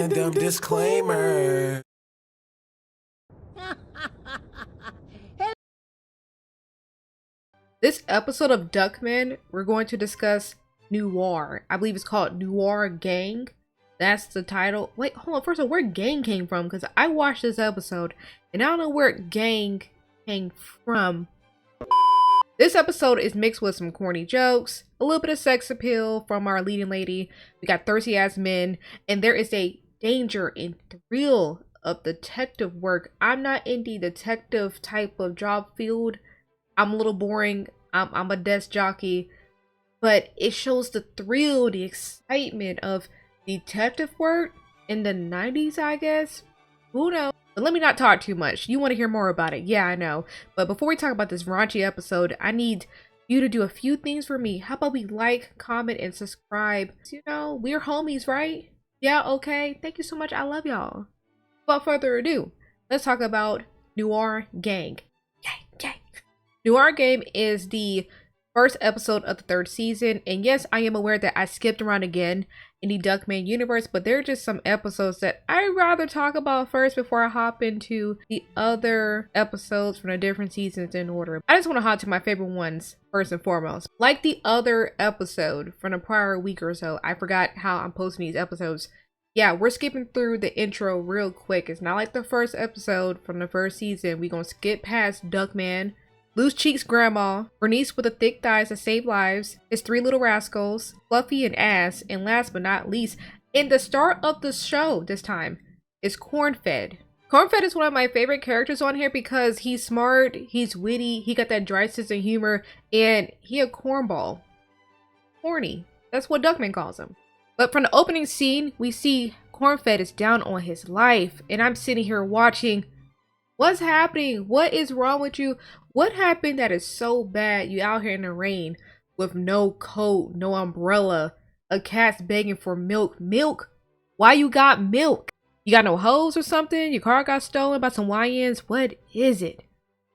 random disclaimer. This episode of Duckman, we're going to discuss Noir. I believe it's called Noir Gang. That's the title. Wait, hold on. First of all, where gang came from? Because I watched this episode and I don't know where gang came from. This episode is mixed with some corny jokes, a little bit of sex appeal from our leading lady. We got thirsty ass men, and there is a danger and thrill of detective work. I'm not in the detective type of job field. I'm a little boring. I'm a desk jockey, but it shows the thrill, the excitement of detective work in the 90s, I guess. Who knows? But let me not talk too much. You want to hear more about it? Yeah, I know. But before we talk about this raunchy episode, I need you to do a few things for me. How about we like, comment, and subscribe? You know, we're homies, right? Yeah, okay. Thank you so much. I love y'all. Without further ado, let's talk about Noir Gang. Yay. Noir Game is the first episode of the third season, and yes, I am aware that I skipped around again in the Duckman universe, but there are just some episodes that I'd rather talk about first before I hop into the other episodes from the different seasons in order. I just want to hop to my favorite ones first and foremost. Like the other episode from the prior week or so, I forgot how I'm posting these episodes. Yeah, we're skipping through the intro real quick. It's not like the first episode from the first season. We're gonna skip past Duckman, Loose Cheeks Grandma, Bernice with the thick thighs that save lives, his three little rascals, Fluffy and Ass, and last but not least, in the start of the show this time, is Cornfed. Cornfed is one of my favorite characters on here because he's smart, he's witty, he got that dry sense of humor, and he a cornball. Corny. That's what Duckman calls him. But from the opening scene, we see Cornfed is down on his life, and I'm sitting here watching. What's happening? What is wrong with you? What happened that is so bad you out here in the rain with no coat, no umbrella, a cat's begging for milk? Milk? Why you got milk? You got no hose or something? Your car got stolen by some YNs? What is it?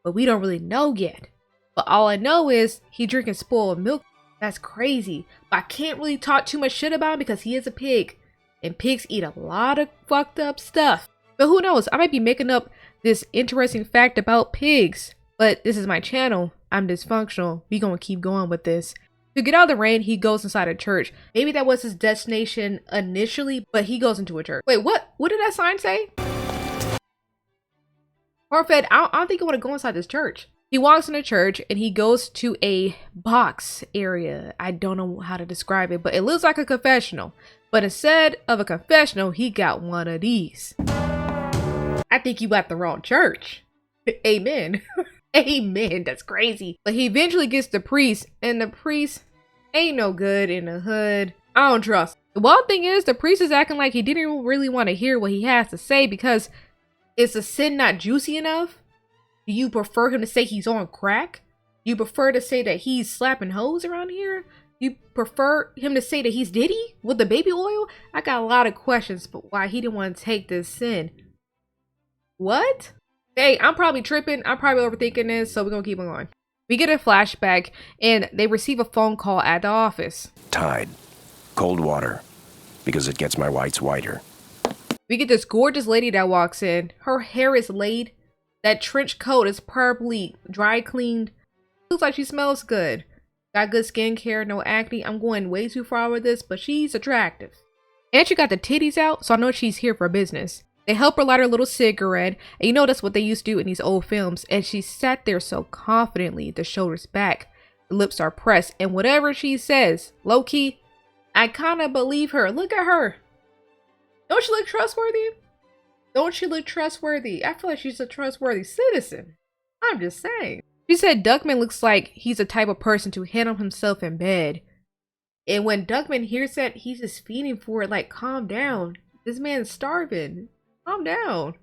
But we don't really know yet. But all I know is he drinking spoiled milk. That's crazy. But I can't really talk too much shit about him because he is a pig. And pigs eat a lot of fucked up stuff. But who knows? I might be making up this interesting fact about pigs. But this is my channel. I'm dysfunctional. We gonna keep going with this. To get out of the rain, he goes inside a church. Maybe that was his destination initially, but he goes into a church. Wait, what? What did that sign say? Cornfed, I don't think you want to go inside this church. He walks in the church and he goes to a box area. I don't know how to describe it, but it looks like a confessional. But instead of a confessional, he got one of these. I think you at the wrong church. Amen. Amen. That's crazy. But he eventually gets the priest, and the priest ain't no good in the hood. I don't trust. The wild thing is, the priest is acting like he didn't really want to hear what he has to say because is the sin not juicy enough? Do you prefer him to say he's on crack? You prefer to say that he's slapping hoes around here? You prefer him to say that he's Diddy with the baby oil? I got a lot of questions, but why he didn't want to take this sin. What? Hey, I'm probably tripping. I'm probably overthinking this, so we're gonna keep on going. We get a flashback, and they receive a phone call at the office. Tide. Cold water. Because it gets my whites whiter. We get this gorgeous lady that walks in. Her hair is laid. That trench coat is probably dry cleaned. Looks like she smells good. Got good skincare, no acne. I'm going way too far with this, but she's attractive. And she got the titties out, so I know she's here for business. They help her light her little cigarette, and you know that's what they used to do in these old films. And she sat there so confidently, the shoulders back, the lips are pressed, and whatever she says, low-key, I kind of believe her. Look at her. Don't she look trustworthy? Don't she look trustworthy? I feel like she's a trustworthy citizen. I'm just saying. She said Duckman looks like he's the type of person to handle himself in bed. And when Duckman hears that, he's just feeding for it like, calm down. This man's starving. Calm down.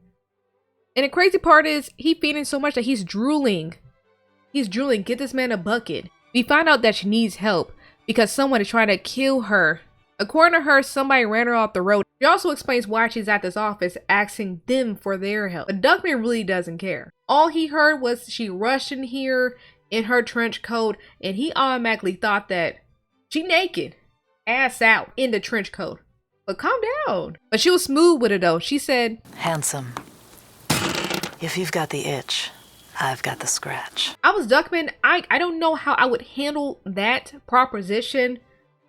And the crazy part is he feeding so much that he's drooling. He's drooling. Get this man a bucket. We find out that she needs help because someone is trying to kill her. According to her, somebody ran her off the road. She also explains why she's at this office asking them for their help. But Duckman really doesn't care. All he heard was she rushed in here in her trench coat and he automatically thought that she naked, ass out in the trench coat. But calm down. But she was smooth with it though. She said, Handsome. If you've got the itch, I've got the scratch. I was Duckman. I don't know how I would handle that proposition.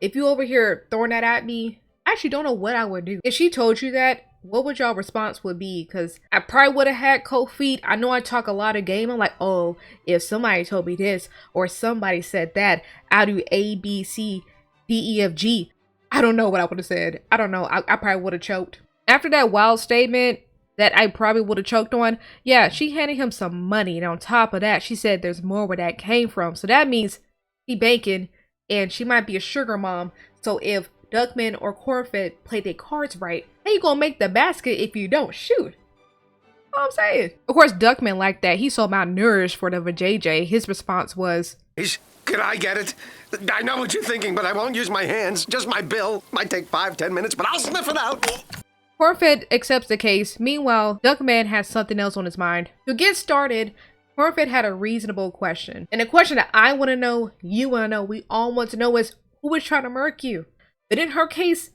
If you over here throwing that at me, I actually don't know what I would do. If she told you that, what would y'all response would be? Because I probably would have had cold feet. I know I talk a lot of game. I'm like, oh, if somebody told me this or somebody said that, I'll do A, B, C, D, E, F, G. I don't know what I would have said. I don't know. I probably would have choked. After that wild statement that I probably would have choked on, yeah, she handed him some money. And on top of that, she said there's more where that came from. So that means he banking and she might be a sugar mom. So if Duckman or Cornfed play their cards right, how you gonna make the basket if you don't shoot? All I'm saying. Of course, Duckman like that. He's so malnourished for the vajayjay. His response was, Can I get it? I know what you're thinking, but I won't use my hands. Just my bill. Might take 5-10 minutes, but I'll sniff it out. Cornfed accepts the case. Meanwhile, Duckman has something else on his mind. To get started, Cornfed had a reasonable question. And the question that I want to know, you want to know, we all want to know is, who was trying to murk you? But in her case,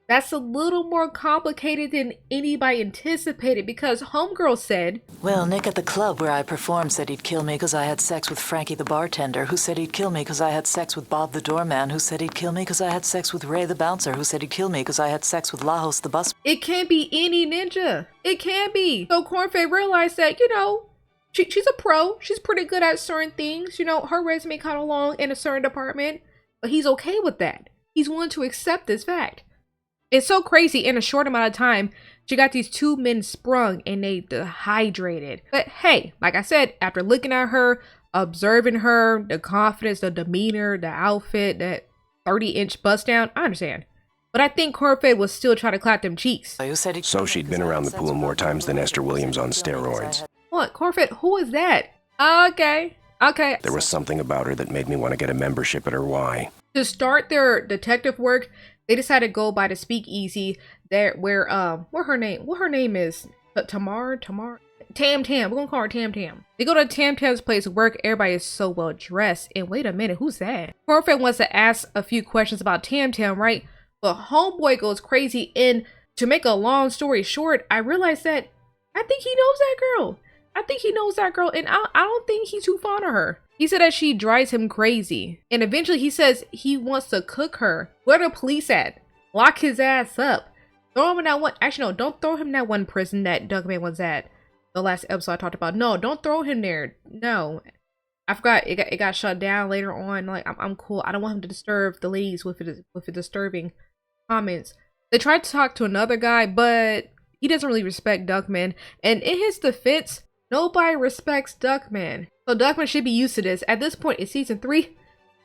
that's a little more complicated than anybody anticipated because Homegirl said, Well, Nick at the club where I performed said he'd kill me because I had sex with Frankie the bartender, who said he'd kill me because I had sex with Bob the doorman, who said he'd kill me because I had sex with Ray the bouncer, who said he'd kill me because I had sex with Lajos the bus. it can't be any ninja. It can't be. So Cornfed realized that, you know, she's a pro. She's pretty good at certain things. You know, her resume kind of long in a certain department, but he's okay with that. He's willing to accept this fact. It's so crazy. In a short amount of time, she got these two men sprung and they dehydrated. But hey, like I said, after looking at her, observing her, the confidence, the demeanor, the outfit, that 30-inch bust down, I understand. But I think Cornfed was still trying to clap them cheeks. So she'd been around the pool more times than Esther Williams on steroids. What, Cornfed, who is that? Okay. There was something about her that made me want to get a membership at her Y. To start their detective work, they decided to go by the speakeasy there where what her name is? Tam. We're gonna call her Tam. They go to Tam's place of work. Everybody is so well dressed. And wait a minute, who's that? Cornfed wants to ask a few questions about Tam, right? But homeboy goes crazy. And to make a long story short, I realized that I think he knows that girl. And I don't think he's too fond of her. He said that she drives him crazy. And eventually he says he wants to cook her. Where the police at? Lock his ass up. Throw him in that one. Actually, no, don't throw him in that one prison that Duckman was at. The last episode I talked about. No, don't throw him there. No. I forgot it got shut down later on. Like, I'm cool. I don't want him to disturb the ladies with the disturbing comments. They tried to talk to another guy, but he doesn't really respect Duckman. And in his defense, nobody respects Duckman. So Duckman should be used to this. At this point in season 3,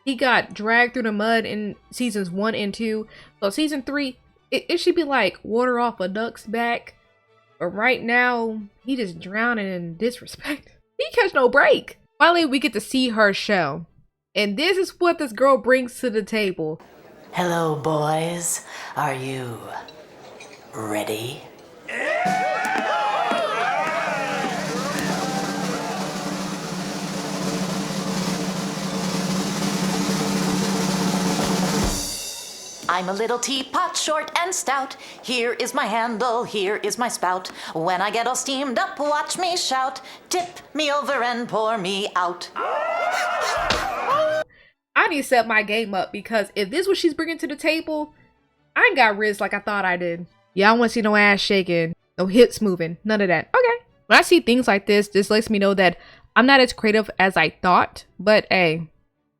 he got dragged through the mud in seasons 1 and 2. So season 3, it should be like water off a duck's back. But right now, he just drowning in disrespect. He catch no break. Finally, we get to see her show. And this is what this girl brings to the table. Hello, boys. Are you ready? I'm a little teapot, short and stout. Here is my handle, here is my spout. When I get all steamed up, watch me shout. Tip me over and pour me out. I need to set my game up because if this is what she's bringing to the table, I ain't got wrists like I thought I did. Yeah, I don't want to see no ass shaking, no hips moving, none of that. Okay. When I see things like this lets me know that I'm not as creative as I thought, but hey,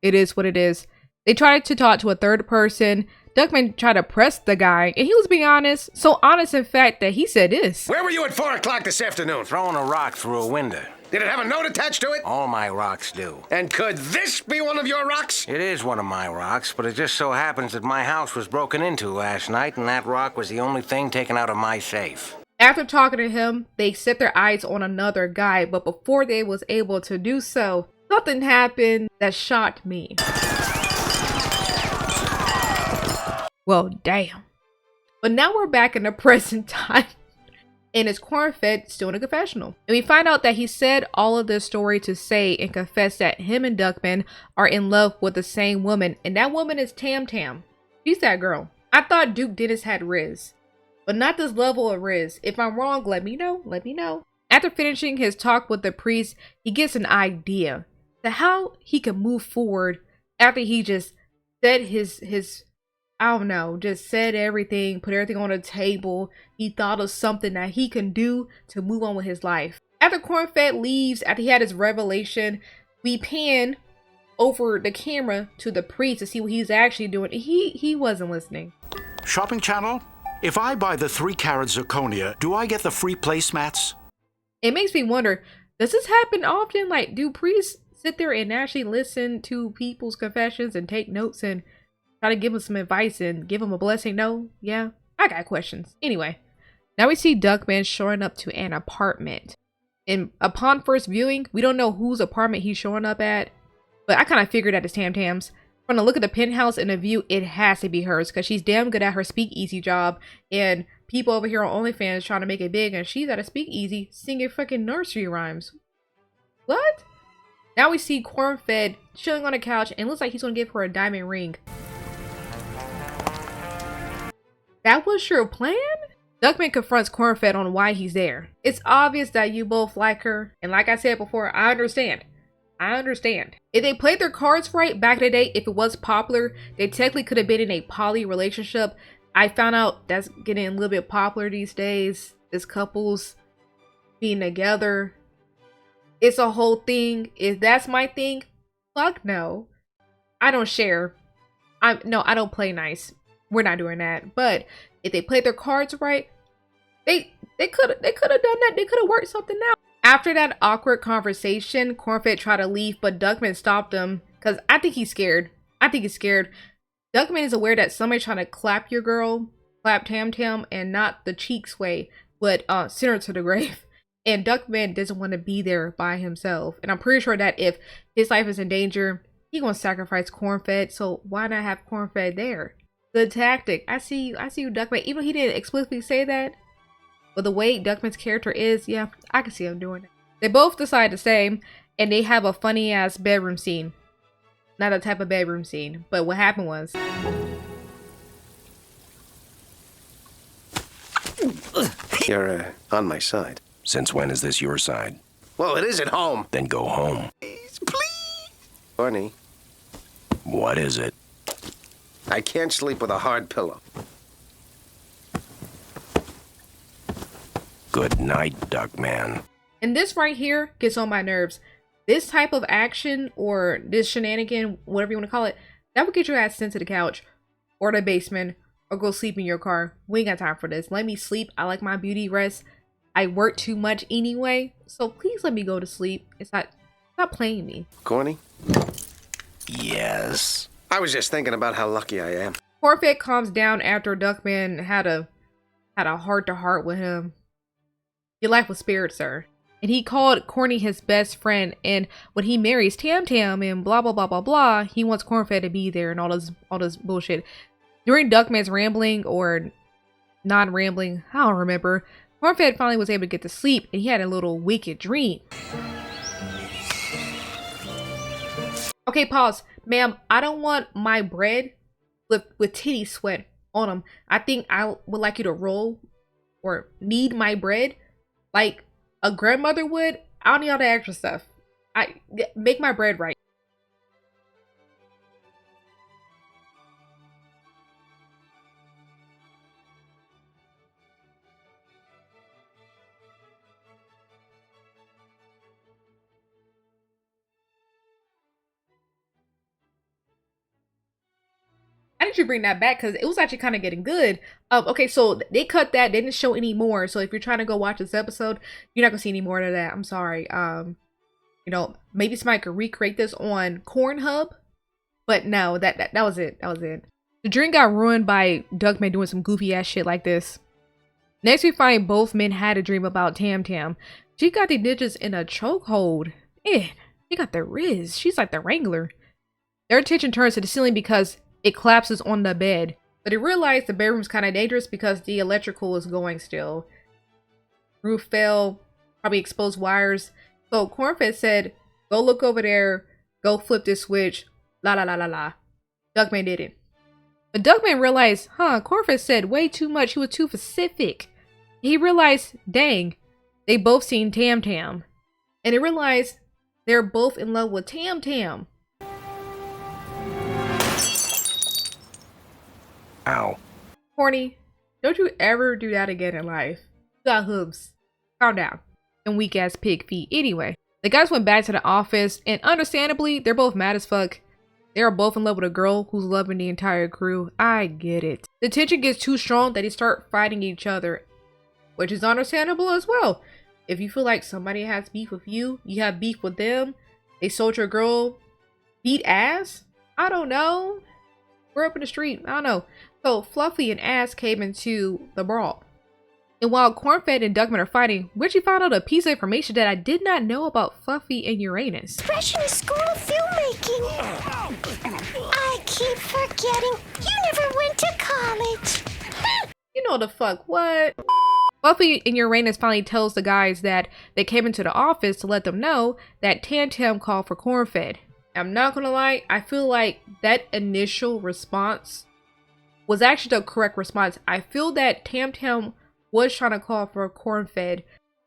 it is what it is. They tried to talk to a third person. Duckman tried to press the guy, and he was being honest. So honest, in fact, that he said this. Where were you at 4 o'clock this afternoon? Throwing a rock through a window. Did it have a note attached to it? All my rocks do. And could this be one of your rocks? It is one of my rocks, but it just so happens that my house was broken into last night, and that rock was the only thing taken out of my safe. After talking to him, they set their eyes on another guy, but before they was able to do so, something happened that shocked me. Well, damn. But now we're back in the present time. And it's Cornfed still in a confessional. And we find out that he said all of this story to say and confess that him and Duckman are in love with the same woman. And that woman is Tam. She's that girl. I thought Duke Dennis had Riz, but not this level of Riz. If I'm wrong, let me know. Let me know. After finishing his talk with the priest, he gets an idea to how he can move forward after he just said his I don't know, just said everything, put everything on the table. He thought of something that he can do to move on with his life. After Cornfed leaves, after he had his revelation, we pan over the camera to the priest to see what he's actually doing. He wasn't listening. Shopping channel? If I buy the 3-carat zirconia, do I get the free placemats? It makes me wonder, does this happen often? Like, do priests sit there and actually listen to people's confessions and take notes and try to give them some advice and give them a blessing? No? Yeah? I got questions. Anyway, now we see Duckman showing up to an apartment. And upon first viewing, we don't know whose apartment he's showing up at, but I kind of figured that it's Tam Tam's. From the look of the penthouse and the view, it has to be hers because she's damn good at her speakeasy job, and people over here on OnlyFans trying to make it big, and she's at a speakeasy singing fucking nursery rhymes. What? Now we see Cornfed chilling on the couch and looks like he's gonna give her a diamond ring. That was your plan? Duckman confronts Cornfed on why he's there. It's obvious that you both like her, and like I said before, I understand. I understand. If they played their cards right back in the day, if it was popular, they technically could have been in a poly relationship. I found out that's getting a little bit popular these days. This couples being together. It's a whole thing. If that's my thing, fuck no. I don't share. I don't play nice. We're not doing that. But if they played their cards right, they could have done that. They could have worked something out. After that awkward conversation, Cornfed tried to leave, but Duckman stopped him because I think he's scared. Duckman is aware that somebody's trying to clap your girl, clap Tam Tam, and not the cheeks way, but send her to the grave. And Duckman doesn't want to be there by himself. And I'm pretty sure that if his life is in danger, he's gonna sacrifice Cornfed. So why not have Cornfed there? Good tactic. I see you, Duckman. Even though he didn't explicitly say that, but the way Duckman's character is, yeah, I can see him doing it. They both decide to stay, and they have a funny ass bedroom scene. Not that type of bedroom scene, but what happened was, You're on my side. Since when is this your side? Well, it is at home. Then go home. Please. Barney, What is it? I can't sleep with a hard pillow. Good night, Duckman. and this right here gets on my nerves. This type of action or this shenanigan, whatever you want to call it, that would get your ass sent to the couch or the basement or go sleep in your car. We ain't got time for this. Let me sleep. I like my beauty rest. I work too much anyway, so please let me go to sleep. Stop playing me. Corny? Yes. I was just thinking about how lucky I am. Cornfed calms down after Duckman had a heart-to-heart with him. Your life was spared, sir. And he called Corny his best friend, and when he marries Tam Tam and blah blah blah blah blah, he wants Cornfed to be there and all this bullshit. During Duckman's rambling or non-rambling, I don't remember, Cornfed finally was able to get to sleep, and he had a little wicked dream. Okay, pause. Ma'am, I don't want my bread with titty sweat on them. I think I would like you to roll or knead my bread like a grandmother would. I don't need all the extra stuff. Make my bread right. Why did you bring that back? Because it was actually kind of getting good. Okay, so they cut that. They didn't show any more. So if you're trying to go watch this episode, you're not gonna see any more of that. I'm sorry. You know, maybe somebody could recreate this on Cornhub, but no, that was it. That was it. The dream got ruined by Duckman doing some goofy ass shit like this. Next, we find both men had a dream about Tam Tam. She got the ninjas in a chokehold. Man, they got the Riz. She's like the Wrangler. Their attention turns to the ceiling because it collapses on the bed. But they realize the bedroom's kind of dangerous because the electrical is going still. Roof fell, probably exposed wires. So Cornfed said, go look over there, go flip this switch, la la la la la. Duckman did it. But Duckman realized, Cornfed said way too much. He was too specific. He realized, dang, they both seen Tam Tam. And he realized they're both in love with Tam Tam. Ow. Horny, don't you ever do that again in life. You got hooves. Calm down. And weak ass pig feet. Anyway, the guys went back to the office, and understandably, they're both mad as fuck. They are both in love with a girl who's loving the entire crew. I get it. The tension gets too strong that they start fighting each other, which is understandable as well. If you feel like somebody has beef with you, you have beef with them, they sold your girl beat ass? I don't know. We're up in the street. I don't know. So Fluffy and Ass came into the brawl. And while Cornfed and Duckman are fighting, we actually found out a piece of information that I did not know about Fluffy and Uranus. Impressionist School of Filmmaking. I keep forgetting you never went to college. You know the fuck what? Fluffy and Uranus finally tells the guys that they came into the office to let them know that Tam Tam called for Cornfed. I'm not gonna lie, I feel like that initial response was actually the correct response. I feel that Tam Tam was trying to call for Cornfed.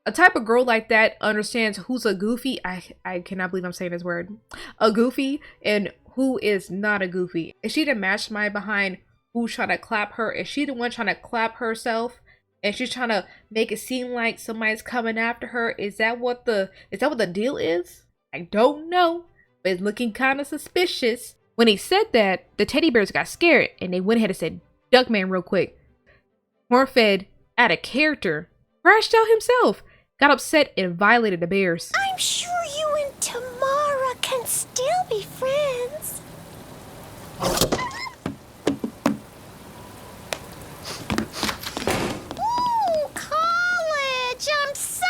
A type of girl like that understands who's a goofy. I cannot believe I'm saying this word. A goofy and who is not a goofy. Is she the mastermind behind who's trying to clap her? Is she the one trying to clap herself? And she's trying to make it seem like somebody's coming after her? Is that what the deal is? I don't know. But it's looking kind of suspicious. When he said that, the teddy bears got scared and they went ahead and said, Duckman real quick. Cornfed, out of character, crashed out himself, got upset and violated the bears. I'm sure you and Tamara can still be friends. Ooh, college! I'm so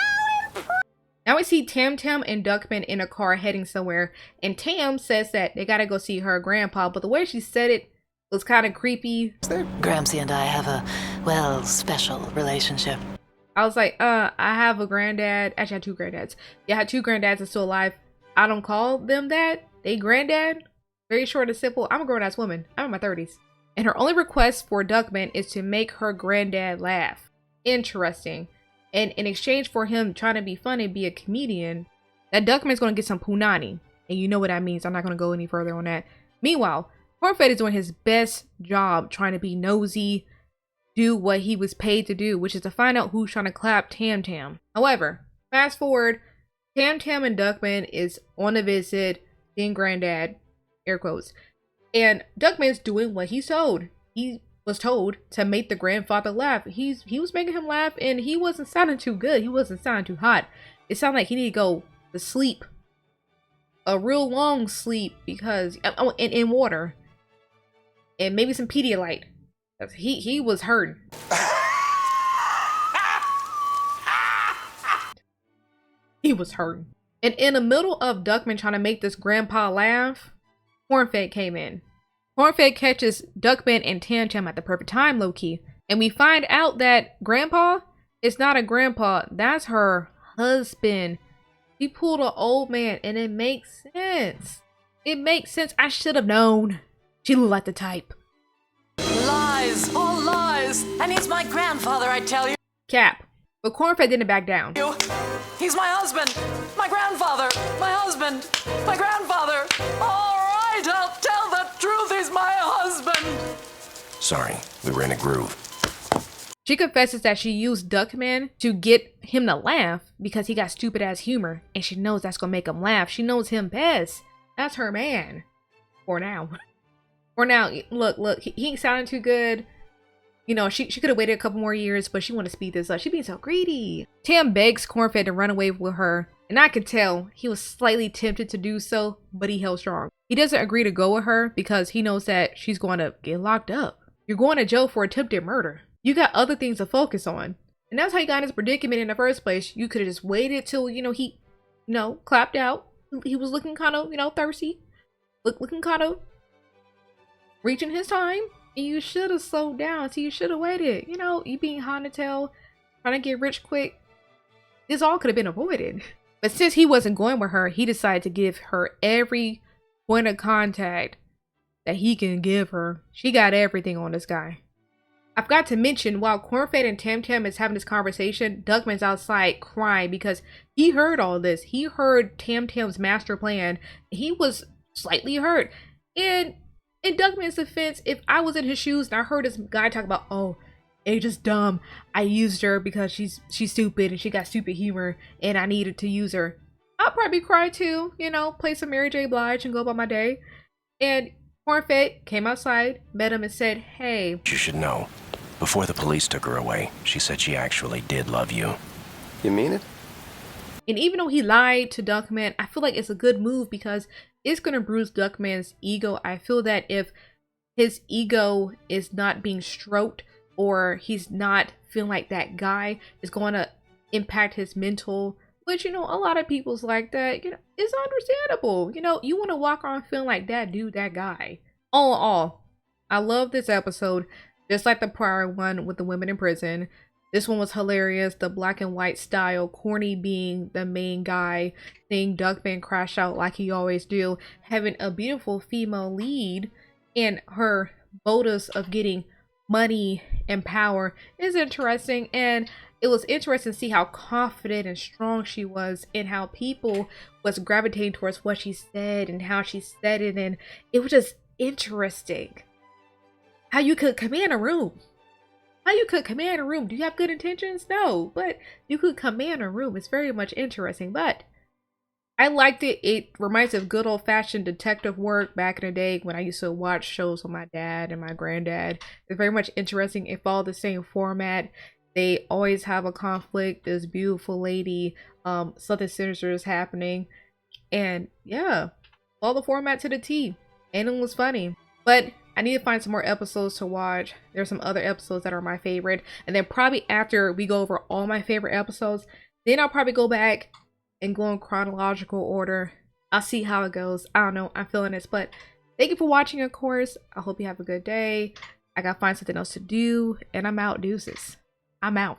impressed. Now we see Tam Tam and Duckman in a car heading somewhere, and Tam says that they gotta go see her grandpa, but the way she said it was kind of creepy. Gramsci and I have a, well, special relationship. I was like, I have a granddad. Actually, I had two granddads. Yeah, I had two granddads that's still alive. I don't call them that. They granddad. Very short and simple. I'm a grown-ass woman. I'm in my 30s. And her only request for Duckman is to make her granddad laugh. Interesting. And in exchange for him trying to be funny and be a comedian, that Duckman's going to get some punani. And you know what that means. I'm not going to go any further on that. Meanwhile, Cornfed is doing his best job trying to be nosy, do what he was paid to do, which is to find out who's trying to clap Tam Tam. However, fast forward, Tam Tam and Duckman is on a visit, seeing granddad, air quotes, and Duckman's doing what he's told. He was told to make the grandfather laugh. He was making him laugh, and he wasn't sounding too good. He wasn't sounding too hot. It sounded like he needed to go to sleep, a real long sleep, because in water, and maybe some Pedialyte. He was hurting. He was hurting. And in the middle of Duckman trying to make this grandpa laugh, Cornfed came in. Cornfed catches Duckman and Tam Tam at the perfect time, low-key. And we find out that grandpa is not a grandpa. That's her husband. He pulled an old man, and it makes sense. It makes sense. I should have known. She looked like the type. Lies, all lies. And he's my grandfather, I tell you. Cap. But Cornfed didn't back down. He's my husband, my grandfather, my husband, my grandfather. All right, I'll tell the truth. He's my husband. Sorry, we were in a groove. She confesses that she used Duckman to get him to laugh because he got stupid ass humor, and she knows that's gonna make him laugh. She knows him best. That's her man. For now. For now, look, he ain't sounding too good. You know, she could have waited a couple more years, but she want to speed this up. She being so greedy. Tam begs Cornfed to run away with her, and I could tell he was slightly tempted to do so, but he held strong. He doesn't agree to go with her because he knows that she's going to get locked up. You're going to jail for attempted murder. You got other things to focus on. And that's how he got in his predicament in the first place. You could have just waited till, he, clapped out. He was looking kind of, thirsty. Looking kind of reaching his time. And you should have slowed down. So you should have waited. You being hot in the tail, trying to get rich quick. This all could have been avoided. But since he wasn't going with her, he decided to give her every point of contact that he can give her. She got everything on this guy. I forgot to mention, while Cornfed and Tam Tam is having this conversation, Duckman's outside crying because he heard all this. He heard Tam Tam's master plan. He was slightly hurt. And in Duckman's defense, if I was in his shoes and I heard this guy talk about, oh, it's just dumb, I used her because she's stupid and she got stupid humor and I needed to use her, I'll probably cry too, you know, play some Mary J. Blige and go about my day. And Cornfed came outside, met him and said, hey. You should know. Before the police took her away, she said she actually did love you. You mean it? And even though he lied to Duckman, I feel like it's a good move because it's going to bruise Duckman's ego. I feel that if his ego is not being stroked or he's not feeling like that guy, is going to impact his mental, which, you know, a lot of people's like that, you know, it's understandable. You know, you want to walk around feeling like that dude, that guy. All in all, I love this episode. Just like the prior one with the women in prison, this one was hilarious. The black and white style, Corny being the main guy, seeing Duckman crash out like he always do, having a beautiful female lead, and her motives of getting money and power is interesting. And it was interesting to see how confident and strong she was and how people was gravitating towards what she said and how she said it. And it was just interesting. How you could command a room. How you could command a room. Do you have good intentions? No, but you could command a room. It's very much interesting, but I liked it. It reminds me of good old-fashioned detective work back in the day when I used to watch shows with my dad and my granddad. It's very much interesting. It followed the same format. They always have a conflict. This beautiful lady, something sinister is happening. And yeah, follow the format to the T. And it was funny. But I need to find some more episodes to watch. There's some other episodes that are my favorite. And then probably after we go over all my favorite episodes, then I'll probably go back and go in chronological order. I'll see how it goes. I don't know. I'm feeling this. But thank you for watching, of course. I hope you have a good day. I gotta find something else to do. And I'm out. Deuces. I'm out.